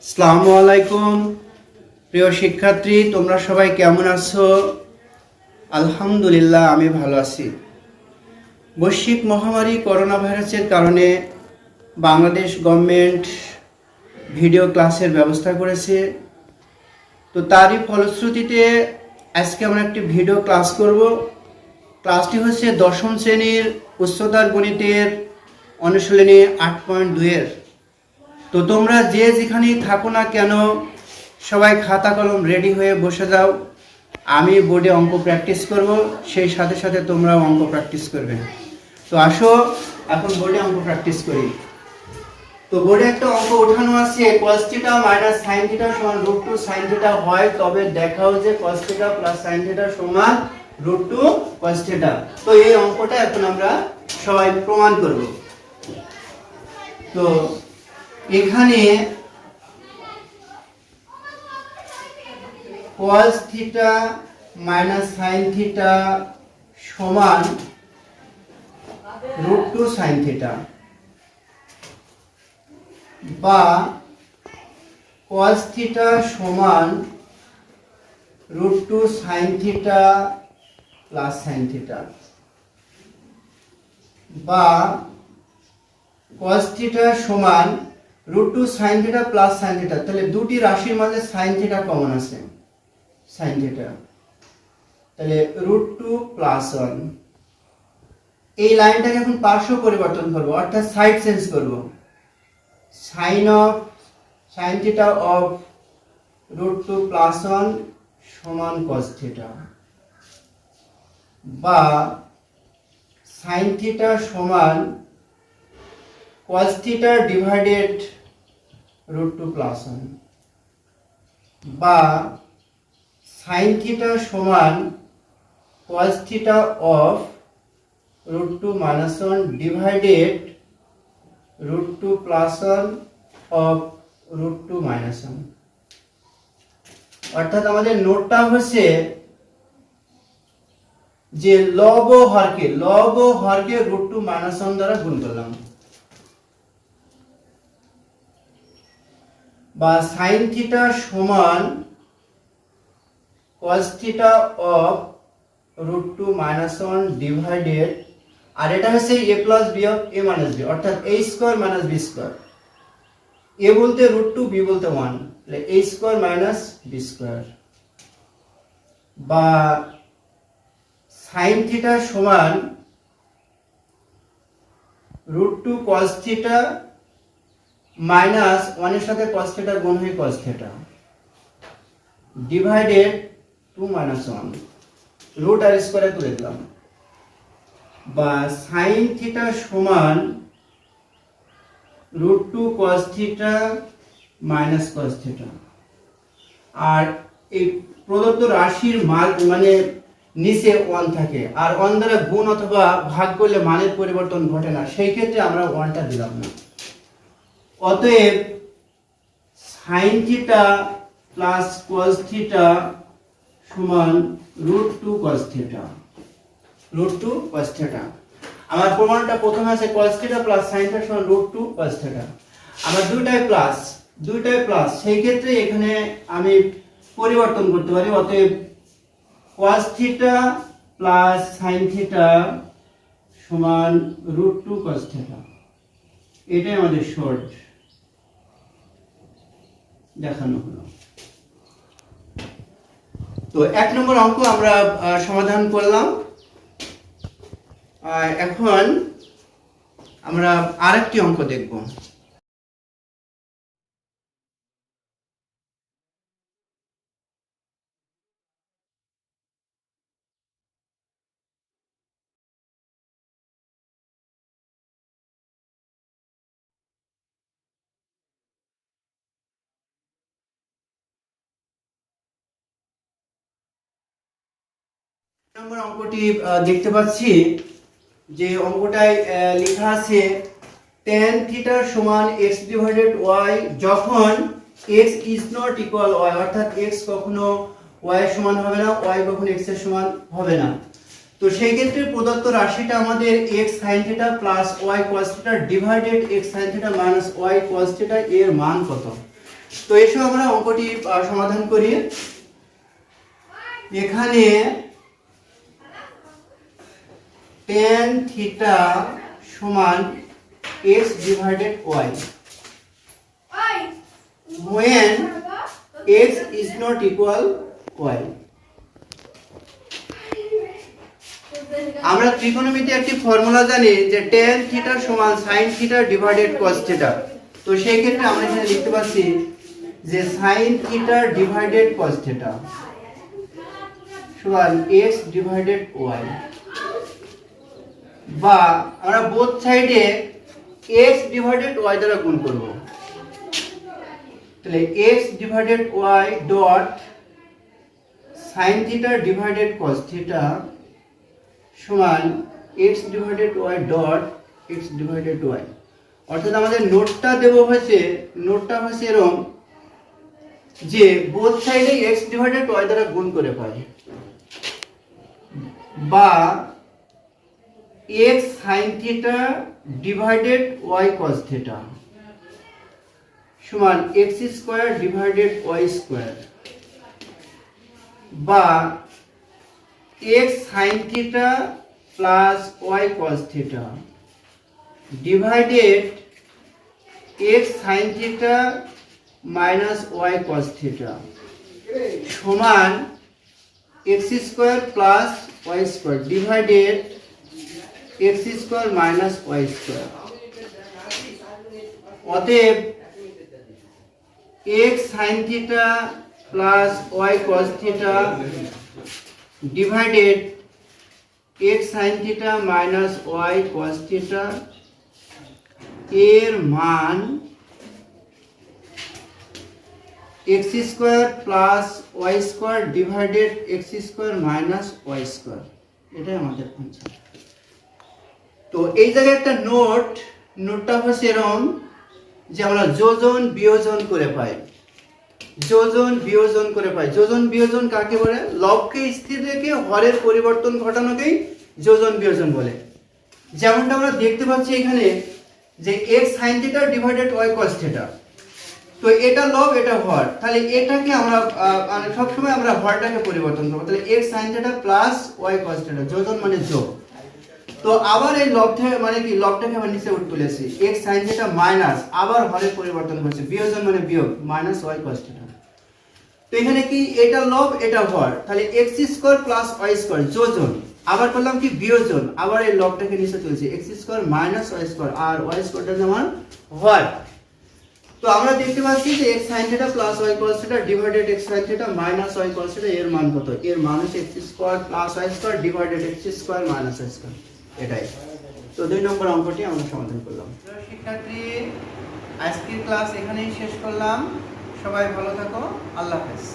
আসসালামু আলাইকুম প্রিয় শিক্ষার্থী, তোমরা সবাই কেমন আছো? আলহামদুলিল্লাহ, আমি ভালো আছি। বৈশ্বিক মহামারী করোনা ভাইরাসের কারণে বাংলাদেশ গভর্নমেন্ট ভিডিও ক্লাসের ব্যবস্থা করেছে। তো তারই ফলশ্রুতিতে আজকে আমরা একটি ভিডিও ক্লাস করব। ক্লাসটি হচ্ছে দশম শ্রেণীর উচ্চতর গণিতের অনুশীলনী 8.2-এর। তো তোমরা যে যেখানেই থাকো না কেন সবাই খাতা কলম রেডি হয়ে বসে যাও। আমি বোর্ডে অঙ্ক প্র্যাকটিস করব, সেই সাথে সাথে তোমরাও অঙ্ক প্র্যাকটিস করবে। তো আসো এখন বোর্ডে অঙ্ক প্র্যাকটিস করি। তো বোর্ডে একটা অঙ্ক ওঠানো আছে, cos θ - sin θ = √2 sin θ হয় তবে দেখাও যে cos θ + sin θ = √2 cos θ। তো এই অঙ্কটা এখন আমরা সবাই প্রমাণ করব। তো এখানে cos θ - sin θ সমান √2 sin θ, বা cos θ সমান √2 sin θ প্লাস sin θ, বা cos θ সমান √2 sin θ প্লাস sin θ। তাহলে দুটি রাশির মাঝে sin θ কমন আছে, sin θ, তাহলে √2 + 1। এই লাইনটাকে এখন পার্শ্ব পরিবর্তন করব, অর্থাৎ সাইড চেঞ্জ করব। sin θ of √2 + 1 সমান cos θ, বা sin θ সমান cos θ ডিভাইডেড √2 + 1, বা sin θ সমান cos θ of √2 - 1 ডিভাইডেড √2 + 1 of √2 - 1। অর্থাৎ আমাদের নোটটা হচ্ছে যে লব ও হরকে √2 - 1 দ্বারা গুণ করলাম, বা sin θ সমান cos θ of √2 - 1 ডিভাইডেড, আর এটা হচ্ছে a + b of a - b, অর্থাৎ a² - b²। a বলতে √2, b বলতে 1, তাহলে a² - b², বা sin θ সমান √2 cos θ মাইনাস 1 এর সাথে cos θ গুণ হয়ে cos θ ডিভাইডেড 2 - 1, রুট আর স্কয়ারে তুলে দিলাম, বা sin θ সমান √2 cos θ মাইনাস cos θ। আর এই প্রদত্ত রাশির মান মানে নিচে 1 থাকে, আর 1 দ্বারা গুণ অথবা ভাগ করলে মানের পরিবর্তন ঘটে না, সেই ক্ষেত্রে আমরা 1টা দিলাম না। অতএব sin θ প্লাস cos θ সমান √2 cos θ, √2 cos θ। আমার প্রমাণটা প্রথমে আছে cos θ প্লাস sin θ সমান √2 cos θ। আমার দুইটাই প্লাস, সেই ক্ষেত্রে এখানে আমি পরিবর্তন করতে পারি। অতএব cos θ প্লাস sin θ সমান √2 cos θ। এটাই আমাদের শর্ট দেখানো হলো। তো 1 নম্বর অঙ্ক আমরা সমাধান করলাম। এখন আমরা আরেকটি অঙ্ক দেখব। নম্বর অঙ্কটি দেখতে পাচ্ছি যে অঙ্কটায় লেখা আছে tan θ সমান x ডিভাইডেড y যখন x is not equal y, অর্থাৎ x কখনো y এর সমান হবে না, y কখনো x এর সমান হবে না। তো সেই ক্ষেত্রে প্রদত্ত রাশিটা আমাদের x sin θ plus y cos θ divided x sin θ minus y cos θ এর মান কত? তো এসো আমরা অঙ্কটি সমাধান করি। এখানে tan থিটা সমান x divided y when x is not equal y। আমরা ত্রিকোণমিতি একটি ফর্মুলা জানি যে tan থিটা সমান sin theta divided cos theta. তো সেই ক্ষেত্রে আমরা এখানে লিখতে পাচ্ছি যে sin theta divided cos theta সমান x ডিভাইডেড y, বা আমরা বোথ সাইডে x ডিভাইডেড y দ্বারা গুণ করব। তাহলে x divided y dot sin theta divided cos theta সমান x divided y dot x divided y। অর্থাৎ আমাদের নোটটা নোটটা হচ্ছে এরকম যে বোথ সাইডে x ডিভাইডেড y দ্বারা গুণ করে পাই, বা x sin theta divided y cos theta সমান x square divided y square, বা x sin theta plus y cos theta divided x sin theta minus y cos theta সমান x square plus y square divided x square minus y square. অতএব x sin theta plus y cos theta divided x sin theta minus y cos theta এর মান x square plus y square divided x square minus y square, এটাই আমাদের function. তো এই জায়গায় একটা নোটটা হচ্ছে এরকম যে আমরা যোজন বিয়োজন করে পাই। যোজন বিয়োজন কাকে বলে? লবকে স্থির রেখে হরের পরিবর্তন ঘটানোকেই যোজন বিয়োজন বলে। যেমনটা আমরা দেখতে পাচ্ছি এখানে যে x sin theta divided y cos theta, তো এটা লব এটা হর, তাহলে এটাকে আমরা মানে সবসময় আমরা হরটাকে পরিবর্তন করব। তাহলে x sin theta plus y cos theta যোজন মানে যোগ। তো আবার এই লব থেকে মানে কি লবটাকে আমরা নিচে তুলেছি, x sin থিটা মাইনাস আবার হরের পরিবর্তন করছে, বিয়োজন মানে বিয়োগ মাইনাস y cos থিটা। তো এখানে কি এটা লব এটা হর, তাহলে x square plus y square যোজন, আবার করলাম কি বিয়োজন, আবার এই লবটাকে নিচে তুলছি x square minus y square, আর y স্কয়ারটা যেমন হর। তো আমরা দেখতে পাচ্ছি যে x sin theta plus y cos theta divided x sin theta minus y cos theta এর মান কত? এর মান হচ্ছে x square plus y square divided x square minus y square, এটাই। তো 2 নম্বর অঙ্কটি আমরা সমাধান করলাম। শিক্ষার্থী, আজকের ক্লাস এখানেই শেষ করলাম। সবাই ভালো থাকো, আল্লাহ হাফেজ।